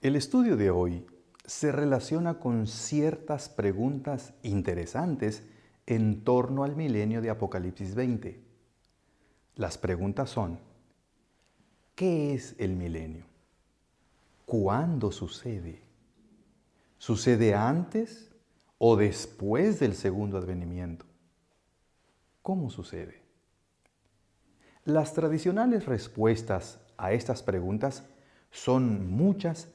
El estudio de hoy se relaciona con ciertas preguntas interesantes en torno al milenio de Apocalipsis 20. Las preguntas son: ¿qué es el milenio? ¿Cuándo sucede? ¿Sucede antes o después del segundo advenimiento? ¿Cómo sucede? Las tradicionales respuestas a estas preguntas son muchas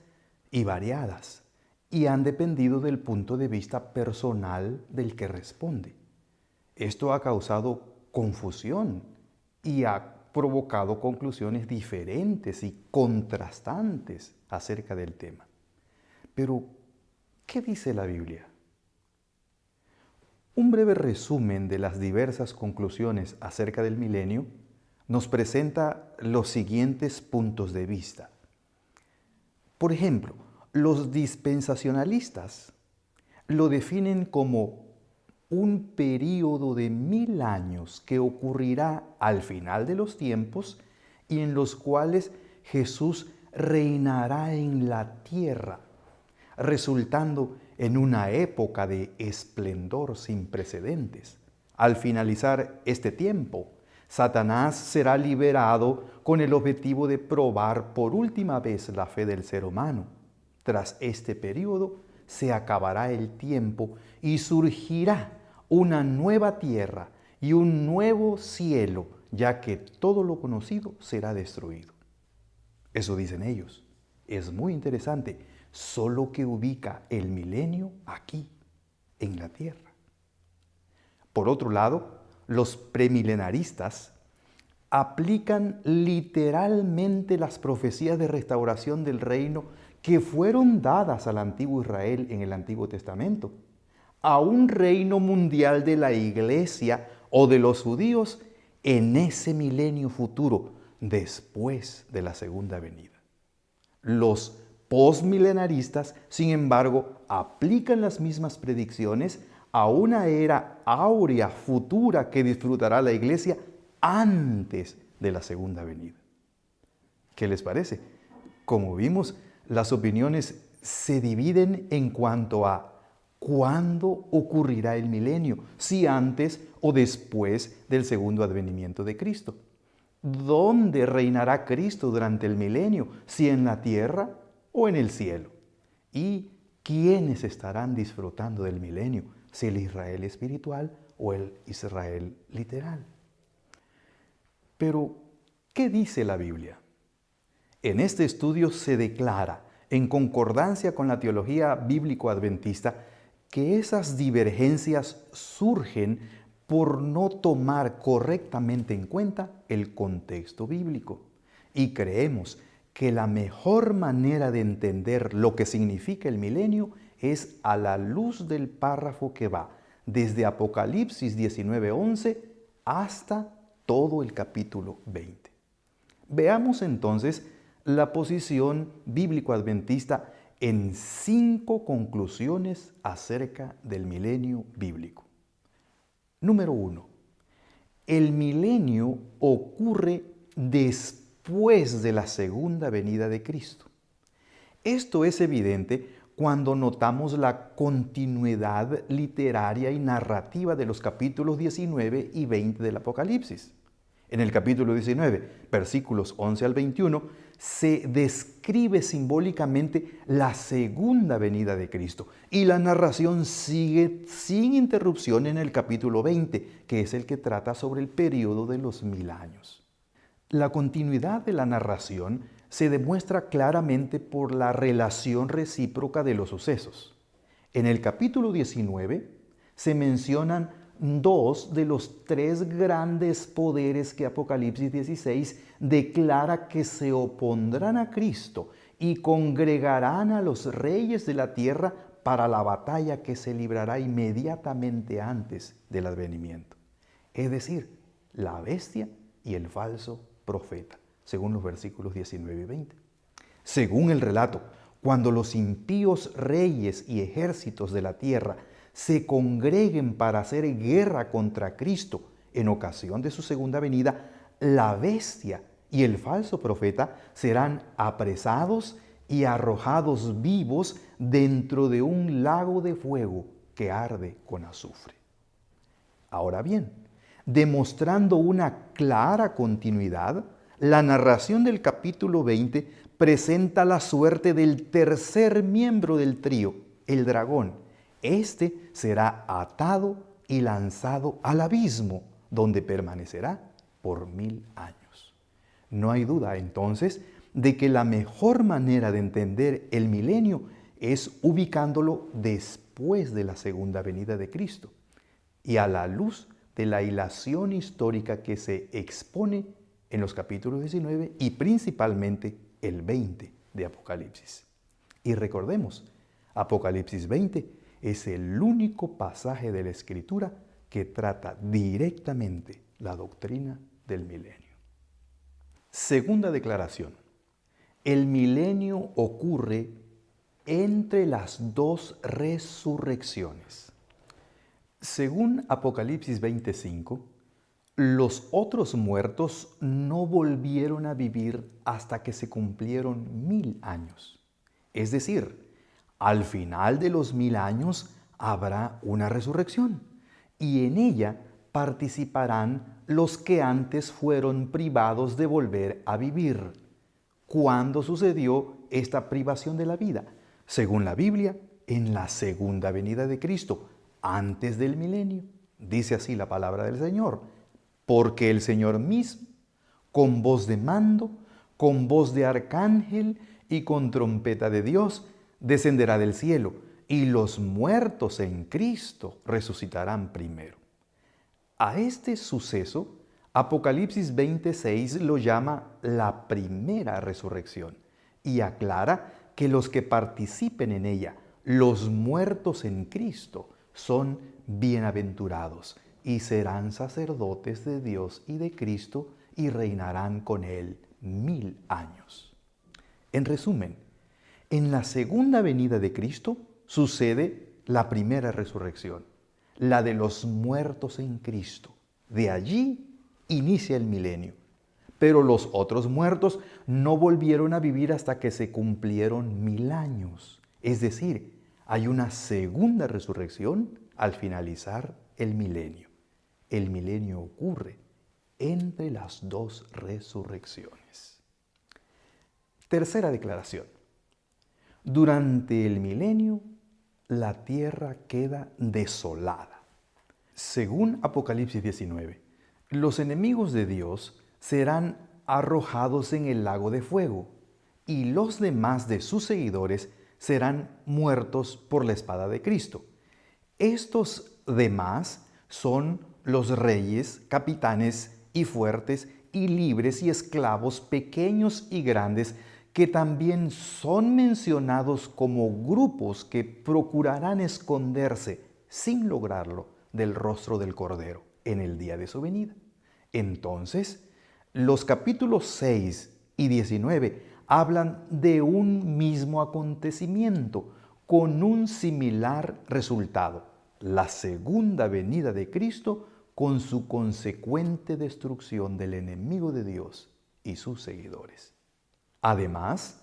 y variadas y han dependido del punto de vista personal del que responde. Esto ha causado confusión y ha provocado conclusiones diferentes y contrastantes acerca del tema. Pero, ¿qué dice la Biblia? Un breve resumen de las diversas conclusiones acerca del milenio nos presenta los siguientes puntos de vista. Por ejemplo, los dispensacionalistas lo definen como un período de 1000 años que ocurrirá al final de los tiempos y en los cuales Jesús reinará en la tierra, resultando en una época de esplendor sin precedentes. Al finalizar este tiempo, Satanás será liberado con el objetivo de probar por última vez la fe del ser humano. Tras este periodo, se acabará el tiempo y surgirá una nueva tierra y un nuevo cielo, ya que todo lo conocido será destruido. Eso dicen ellos. Es muy interesante, solo que ubica el milenio aquí, en la tierra. Por otro lado, los premilenaristas aplican literalmente las profecías de restauración del reino que fueron dadas al antiguo Israel en el Antiguo Testamento, a un reino mundial de la iglesia o de los judíos en ese milenio futuro, después de la segunda venida. Los postmilenaristas, sin embargo, aplican las mismas predicciones a una era áurea futura que disfrutará la iglesia antes de la segunda venida. ¿Qué les parece? Como vimos, las opiniones se dividen en cuanto a cuándo ocurrirá el milenio, si antes o después del segundo advenimiento de Cristo. ¿Dónde reinará Cristo durante el milenio? ¿Si en la tierra o en el cielo? ¿Y quiénes estarán disfrutando del milenio? ¿Si el Israel espiritual o el Israel literal? Pero, ¿qué dice la Biblia? En este estudio se declara, en concordancia con la teología bíblico-adventista, que esas divergencias surgen por no tomar correctamente en cuenta el contexto bíblico. Y creemos que la mejor manera de entender lo que significa el milenio es a la luz del párrafo que va desde Apocalipsis 19:11 hasta todo el capítulo 20. Veamos entonces la posición bíblico-adventista en 5 conclusiones acerca del milenio bíblico. Número 1. El milenio ocurre después de la segunda venida de Cristo. Esto es evidente cuando notamos la continuidad literaria y narrativa de los capítulos 19 y 20 del Apocalipsis. En el capítulo 19, versículos 11 al 21, se describe simbólicamente la segunda venida de Cristo y la narración sigue sin interrupción en el capítulo 20, que es el que trata sobre el periodo de los 1000 años. La continuidad de la narración se demuestra claramente por la relación recíproca de los sucesos. En el capítulo 19 se mencionan 2 de los 3 grandes poderes que Apocalipsis 16 declara que se opondrán a Cristo y congregarán a los reyes de la tierra para la batalla que se librará inmediatamente antes del advenimiento. Es decir, la bestia y el falso profeta, según los versículos 19 y 20. Según el relato, cuando los impíos reyes y ejércitos de la tierra se congreguen para hacer guerra contra Cristo en ocasión de su segunda venida, la bestia y el falso profeta serán apresados y arrojados vivos dentro de un lago de fuego que arde con azufre. Ahora bien, demostrando una clara continuidad, la narración del capítulo 20 presenta la suerte del tercer miembro del trío, el dragón. Este será atado y lanzado al abismo, donde permanecerá por 1000 años. No hay duda, entonces, de que la mejor manera de entender el milenio es ubicándolo después de la segunda venida de Cristo y a la luz de la hilación histórica que se expone en los capítulos 19 y principalmente el 20 de Apocalipsis. Y recordemos, Apocalipsis 20 es el único pasaje de la Escritura que trata directamente la doctrina del milenio. Segunda declaración. El milenio ocurre entre las dos resurrecciones. Según Apocalipsis 25, los otros muertos no volvieron a vivir hasta que se cumplieron 1000 años. Es decir, al final de los 1000 años habrá una resurrección y en ella participarán los que antes fueron privados de volver a vivir. ¿Cuándo sucedió esta privación de la vida? Según la Biblia, en la segunda venida de Cristo, antes del milenio. Dice así la palabra del Señor. Porque el Señor mismo, con voz de mando, con voz de arcángel y con trompeta de Dios, descenderá del cielo, y los muertos en Cristo resucitarán primero. A este suceso, Apocalipsis 26 lo llama la primera resurrección y aclara que los que participen en ella, los muertos en Cristo, son bienaventurados y serán sacerdotes de Dios y de Cristo y reinarán con Él 1000 años. En resumen, en la segunda venida de Cristo sucede la primera resurrección, la de los muertos en Cristo. De allí inicia el milenio. Pero los otros muertos no volvieron a vivir hasta que se cumplieron 1000 años. Es decir, hay una segunda resurrección al finalizar el milenio. El milenio ocurre entre las dos resurrecciones. Tercera declaración. Durante el milenio, la tierra queda desolada. Según Apocalipsis 19, los enemigos de Dios serán arrojados en el lago de fuego y los demás de sus seguidores serán muertos por la espada de Cristo. Estos demás son los reyes, capitanes y fuertes y libres y esclavos pequeños y grandes que también son mencionados como grupos que procurarán esconderse sin lograrlo del rostro del Cordero en el día de su venida. Entonces, los capítulos 6 y 19 hablan de un mismo acontecimiento con un similar resultado, la segunda venida de Cristo con su consecuente destrucción del enemigo de Dios y sus seguidores. Además,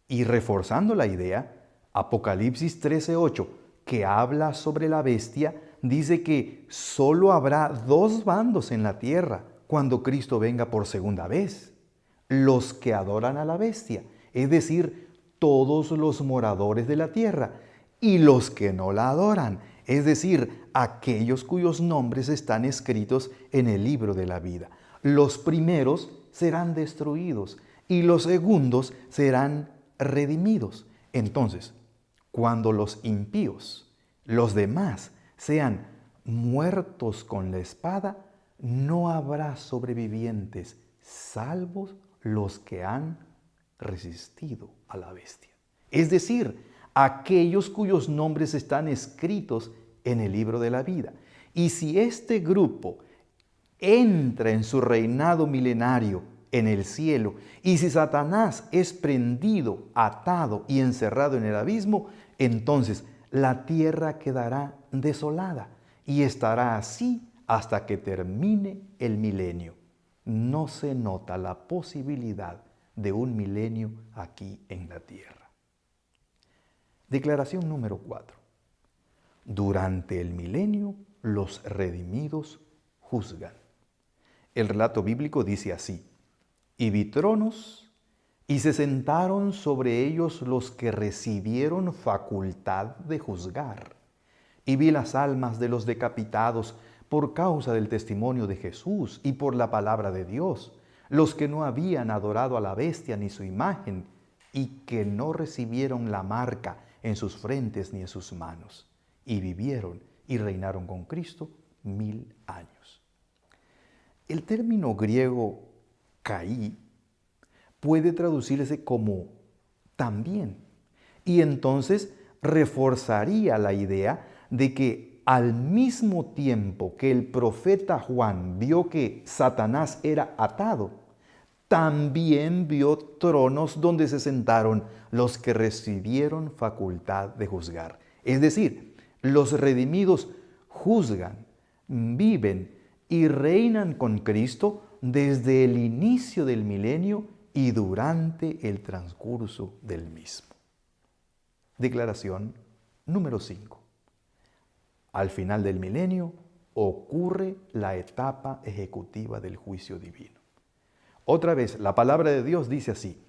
y reforzando la idea, Apocalipsis 13:8, que habla sobre la bestia, dice que solo habrá dos bandos en la tierra cuando Cristo venga por segunda vez. Los que adoran a la bestia, es decir, todos los moradores de la tierra, y los que no la adoran, es decir, aquellos cuyos nombres están escritos en el libro de la vida. Los primeros serán destruidos y los segundos serán redimidos. Entonces, cuando los impíos, los demás, sean muertos con la espada, no habrá sobrevivientes, salvos los que han resistido a la bestia. Es decir, aquellos cuyos nombres están escritos en el libro de la vida. Y si este grupo entra en su reinado milenario en el cielo, y si Satanás es prendido, atado y encerrado en el abismo, entonces la tierra quedará desolada y estará así hasta que termine el milenio. No se nota la posibilidad de un milenio aquí en la tierra. Declaración número 4. Durante el milenio, los redimidos juzgan. El relato bíblico dice así: y vi tronos, y se sentaron sobre ellos los que recibieron facultad de juzgar. Y vi las almas de los decapitados por causa del testimonio de Jesús y por la palabra de Dios, los que no habían adorado a la bestia ni su imagen, y que no recibieron la marca en sus frentes ni en sus manos, y vivieron y reinaron con Cristo 1000 años. El término griego caí puede traducirse como también, y entonces reforzaría la idea de que al mismo tiempo que el profeta Juan vio que Satanás era atado, también vio tronos donde se sentaron los que recibieron facultad de juzgar. Es decir, los redimidos juzgan, viven y reinan con Cristo desde el inicio del milenio y durante el transcurso del mismo. Declaración número 5. Al final del milenio ocurre la etapa ejecutiva del juicio divino. Otra vez, la palabra de Dios dice así: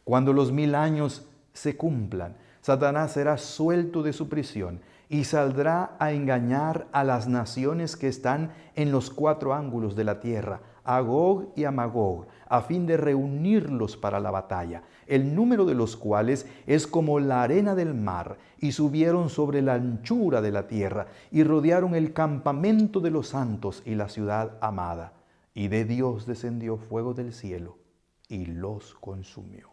cuando los 1000 años se cumplan, Satanás será suelto de su prisión y saldrá a engañar a las naciones que están en los 4 ángulos de la tierra, a Gog y a Magog, a fin de reunirlos para la batalla, el número de los cuales es como la arena del mar, y subieron sobre la anchura de la tierra, y rodearon el campamento de los santos y la ciudad amada. Y de Dios descendió fuego del cielo y los consumió.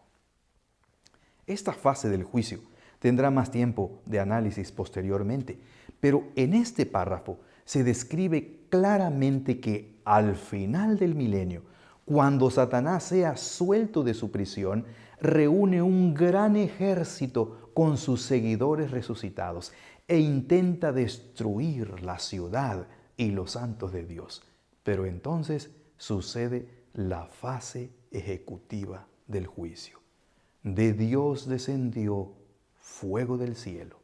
Esta fase del juicio tendrá más tiempo de análisis posteriormente, pero en este párrafo se describe claramente que al final del milenio, cuando Satanás sea suelto de su prisión, reúne un gran ejército con sus seguidores resucitados e intenta destruir la ciudad y los santos de Dios. Pero entonces sucede la fase ejecutiva del juicio. De Dios descendió fuego del cielo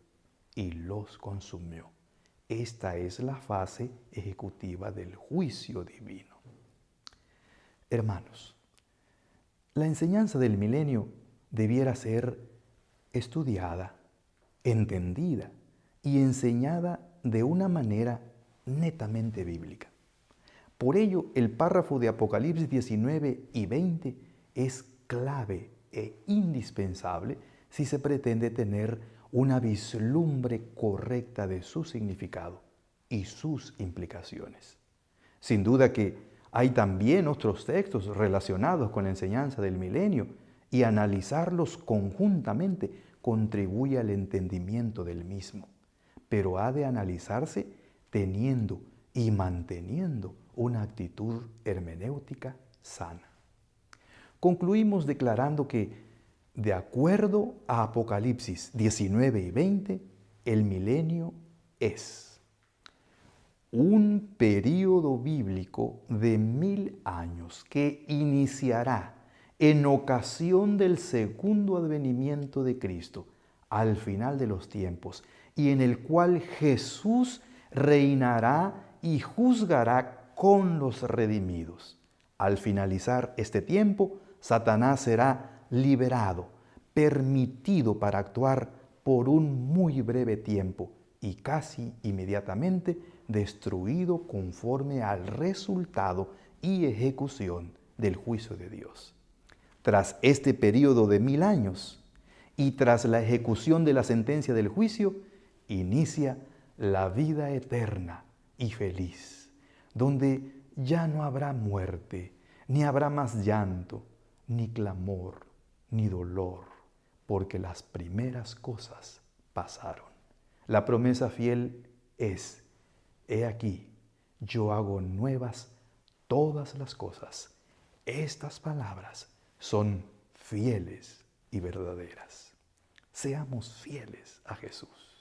y los consumió. Esta es la fase ejecutiva del juicio divino. Hermanos, la enseñanza del milenio debiera ser estudiada, entendida y enseñada de una manera netamente bíblica. Por ello, el párrafo de Apocalipsis 19 y 20 es clave e indispensable si se pretende tener una vislumbre correcta de su significado y sus implicaciones. Sin duda que hay también otros textos relacionados con la enseñanza del milenio y analizarlos conjuntamente contribuye al entendimiento del mismo, pero ha de analizarse teniendo y manteniendo una actitud hermenéutica sana. Concluimos declarando que, de acuerdo a Apocalipsis 19 y 20, el milenio es un período bíblico de 1000 años que iniciará en ocasión del segundo advenimiento de Cristo al final de los tiempos, y en el cual Jesús reinará y juzgará con los redimidos. Al finalizar este tiempo, Satanás será liberado, permitido para actuar por un muy breve tiempo y casi inmediatamente destruido conforme al resultado y ejecución del juicio de Dios. Tras este periodo de 1000 años y tras la ejecución de la sentencia del juicio, inicia la vida eterna y feliz, donde ya no habrá muerte, ni habrá más llanto, ni clamor, ni dolor, porque las primeras cosas pasaron. La promesa fiel es: he aquí, yo hago nuevas todas las cosas. Estas palabras son fieles y verdaderas. Seamos fieles a Jesús.